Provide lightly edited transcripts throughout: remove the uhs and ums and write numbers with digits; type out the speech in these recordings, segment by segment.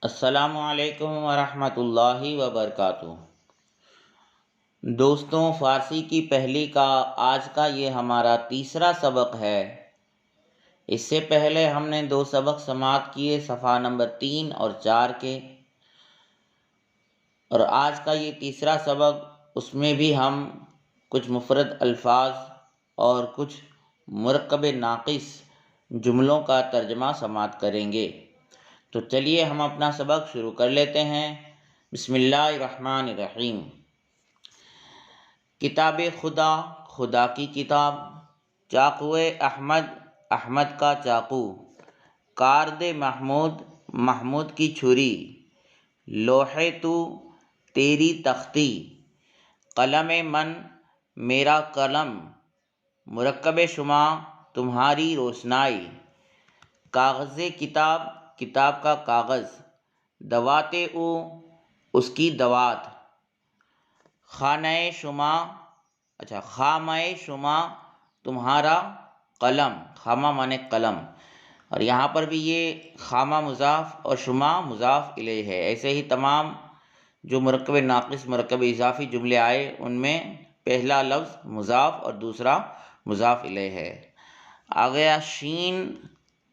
अस्सलामुअलैकुम वरहमतुल्लाहि वबरकातुहू। दोस्तों, फ़ारसी की पहली का आज का ये हमारा तीसरा सबक है। इससे पहले हमने दो सबक समाप्त किए, सफ़ा नंबर 3 और 4 के, और आज का ये तीसरा सबक, उसमें भी हम कुछ मुफ़रद अल्फाज और कुछ मुरक्कब नाक़िस जुमलों का तर्जमा समाप्त करेंगे। तो चलिए हम अपना सबक शुरू कर लेते हैं। बिस्मिल्लाहिर्रहमानिर्रहीम। किताब खुदा, खुदा की किताब। चाकुए अहमद, अहमद का चाकू। कार्द महमूद, महमूद की छुरी। लोहे तू, तेरी तख्ती। कलम मन, मेरा कलम। मुरक्कब शुमा, तुम्हारी रोशनाई। कागज़ किताब, किताब का कागज़। दवाते ऊ, उसकी दवात। खानाए शुमा, खामाए शुमा, तुम्हारा कलम। खामा माने कलम, और यहाँ पर भी ये खामा मुज़ाफ़ और शुमा मुज़ाफ़ इलैह है। ऐसे ही तमाम जो मुरक्कब नाक़िस मुरक्कब इज़ाफ़ी जुमले आए, उनमें पहला लफ्ज़ मुज़ाफ़ और दूसरा मुज़ाफ़ इलैह है। आ गया शीन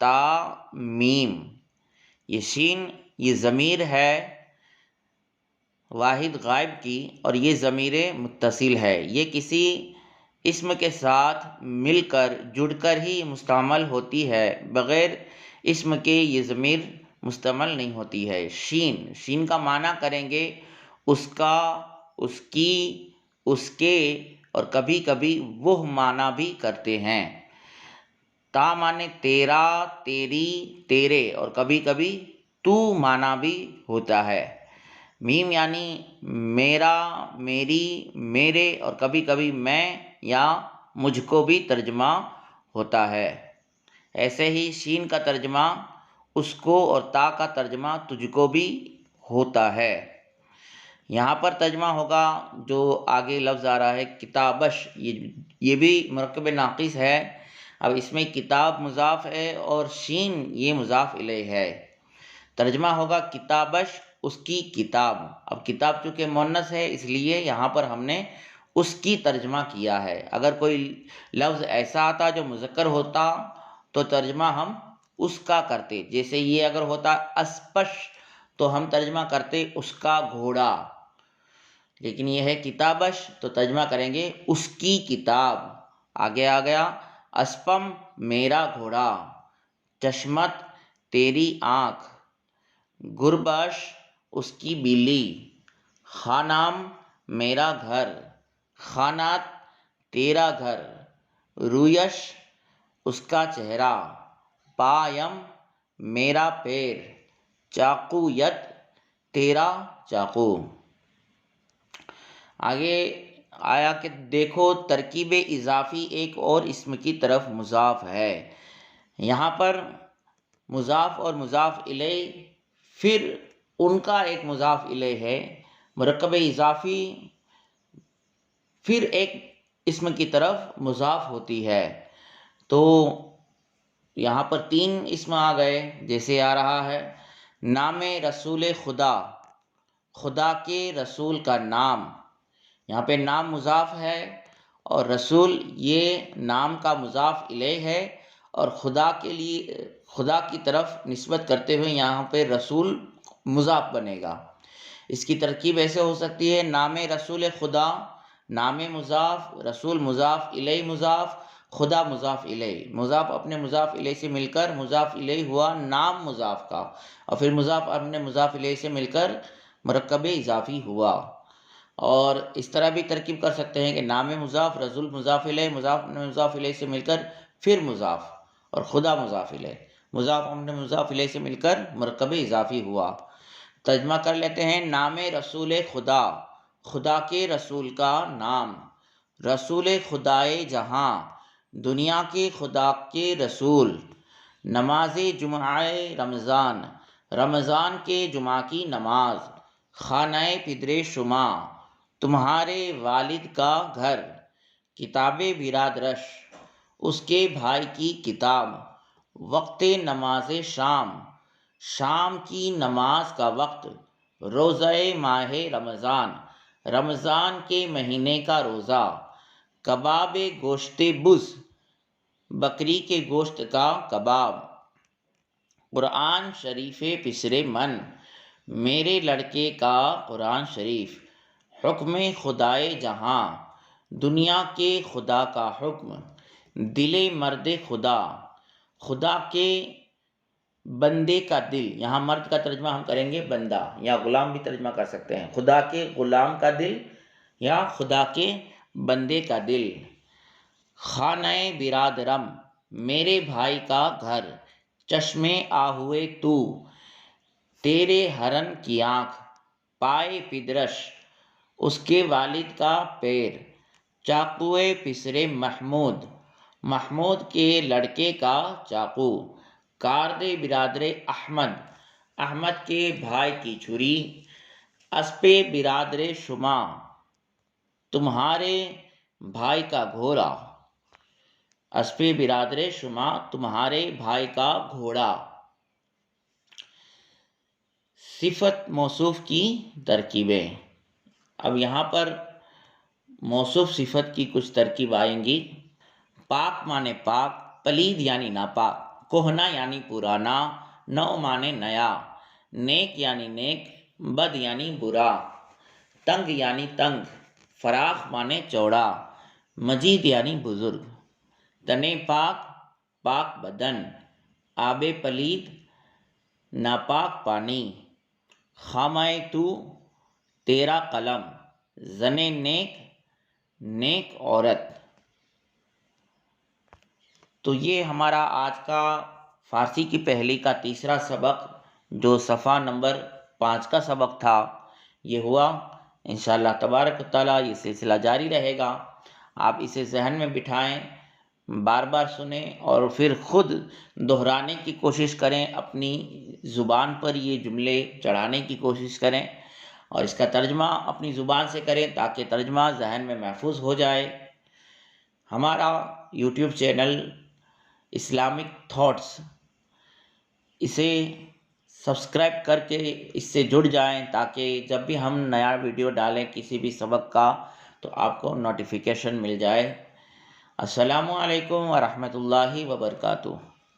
ता मीम। ये शीन, ये ज़मीर है वाहिद गायब की, और ये ज़मीर मुत्तसिल है। ये किसी इस्म के साथ मिलकर जुड़कर ही मुस्तअमल होती है, बग़ैर इस्म के ये ज़मीर मुस्तअमल नहीं होती है। शीन, शीन का माना करेंगे उसका, उसकी, उसके, और कभी कभी वह माना भी करते हैं। ता माने तेरा, तेरी, तेरे, और कभी कभी तू माना भी होता है। मीम यानी मेरा, मेरी, मेरे, और कभी कभी मैं या मुझको भी तर्जमा होता है। ऐसे ही शीन का तर्जमा उसको और ता का तर्जमा तुझको भी होता है। यहाँ पर तर्जमा होगा जो आगे लफ्ज़ आ रहा है किताबश, ये भी मुरक्कब नाक़िस है। अब इसमें किताब मुज़ाफ़ है और शीन ये मुज़ाफ़ इलैह है। तर्जमा होगा किताबश, उसकी किताब। अब किताब चूँकि मुअन्नस है, इसलिए यहाँ पर हमने उसकी तर्जमा किया है। अगर कोई लफ्ज़ ऐसा आता जो मुज़क्कर होता तो तर्जमा हम उसका करते। जैसे ये अगर होता अस्पश, तो हम तर्जमा करते उसका घोड़ा। लेकिन यह है किताबश, तो तर्जमा करेंगे उसकी किताब। आगे आ गया अस्पम, मेरा घोड़ा। चश्मत, तेरी आँख। गुरबश, उसकी बिल्ली। खानाम, मेरा घर। खानात, तेरा घर। रुयश, उसका चेहरा। पायम, मेरा पैर। चाकूयत, तेरा चाकू। आगे आया कि देखो तरकीब इज़ाफ़ी एक और इस्म की तरफ मुज़ाफ़ है। यहाँ पर मुज़ाफ़ और मुज़ाफ़ इलैह, फिर उनका एक मुज़ाफ़ इलैह है। मुरक्कब इज़ाफ़ी फिर एक इस्म की तरफ मुज़ाफ़ होती है। तो यहाँ पर 3 इस्म आ गए। जैसे आ रहा है नाम रसूल खुदा, खुदा के रसूल का नाम। यहाँ पे नाम मुज़ाफ़ है और रसूल ये नाम का मुज़ाफ़ इलैह है, और खुदा के लिए, खुदा की तरफ निस्बत करते हुए यहाँ पे रसूल मुज़ाफ़ बनेगा। इसकी तरकीब ऐसे हो सकती है नाम रसूल खुदा, नाम मुज़ाफ़, रसूल मुज़ाफ़ इलैह मुज़ाफ़, खुदा मुज़ाफ़ इलैह। मुज़ाफ़ अपने मुज़ाफ़ इलैह से मिलकर मुज़ाफ़ इलैह हुआ नाम मुज़ाफ़ का, और फिर मुज़ाफ़ अपने मुज़ाफ़ इलैह से मिलकर मुरक्कब इज़ाफ़ी हुआ। और इस तरह भी तरकीब कर सकते हैं कि नाम मुज़ाफ़, रसूल मुज़ाफ़ इलैह, मुज़ाफ़ अपने मुज़ाफ़ इलैह से मिलकर फिर मुज़ाफ़, और खुदा मुज़ाफ़ इलैह, मुज़ाफ़ अपने मुज़ाफ़ इलैह से मिलकर मुरक्कब इज़ाफ़ी हुआ। तर्जमा कर लेते हैं नाम रसूल खुदा, खुदा के रसूल का नाम। रसूल खुदाए जहाँ, दुनिया के खुदा के रसूल। नमाज जुमाए रमज़ान, रमज़ान के जुमा की नमाज। खानाए पिदरे शुमा, तुम्हारे वालिद का घर। किताबे बिरादरश, उसके भाई की किताब। वक्त नमाज शाम, शाम की नमाज का वक्त, रोज़े माह रमज़ान, रमज़ान के महीने का रोज़ा, कबाब गोश्त बुज़, बकरी के गोश्त का कबाब, कुरान शरीफ पिसरे मन, मेरे लड़के का कुरान शरीफ, हुक्म खुदाए जहां, दुनिया के खुदा का हुक्म, दिले मर्द खुदा, खुदा के बंदे का दिल। यहाँ मर्द का तर्जमा हम करेंगे बंदा, या गुलाम भी तर्जमा कर सकते हैं। खुदा के गुलाम का दिल या खुदा के बंदे का दिल। खाने बिरादरम, मेरे भाई का घर, चश्मे आहुए तू, तेरे हरन की आँख, पाए पिदरश, उसके वालिद का पैर, चाकुए पिसरे महमूद, महमूद के लड़के का चाकू, कारदे बिरादरे अहमद, अहमद के भाई की छुरी, अस्पे बिरादरे शुमा, तुम्हारे भाई का घोड़ा, अस्पे बिरादरे शुमा, तुम्हारे भाई का घोड़ा। सिफत मौसूफ की तरकीबें। अब यहाँ पर मौसूफ सिफत की कुछ तरकीब आएंगी। पाक माने पाक, पलीद यानी नापाक, कोहना यानी पुराना, नौ माने नया, नेक यानी नेक, बद यानी बुरा, तंग यानी तंग, फराख माने चौड़ा, मजीद यानी बुजुर्ग। तने पाक, पाक बदन, आबे पलीद, नापाक पानी, खामाए तू, तेरा कलम, जने नेक, नेक औरत। तो ये हमारा आज का फ़ारसी की पहली का तीसरा सबक, जो सफ़ा नंबर 5 का सबक था, ये हुआ। इंशाअल्लाह तबारक व तआला ये सिलसिला जारी रहेगा। आप इसे जहन में बिठाएं, बार बार सुने और फिर खुद दोहराने की कोशिश करें, अपनी ज़ुबान पर ये जुमले चढ़ाने की कोशिश करें और इसका तर्जमा अपनी ज़ुबान से करें ताकि तर्जमा जहन में महफूज हो जाए। हमारा यूट्यूब चैनल इस्लामिक थॉट्स, इसे सब्सक्राइब करके इससे जुड़ जाएं ताकि जब भी हम नया वीडियो डालें किसी भी सबक का तो आपको नोटिफिकेशन मिल जाए। अस्सलामु अलैकुम व रहमतुल्लाहि व बरकातुहू।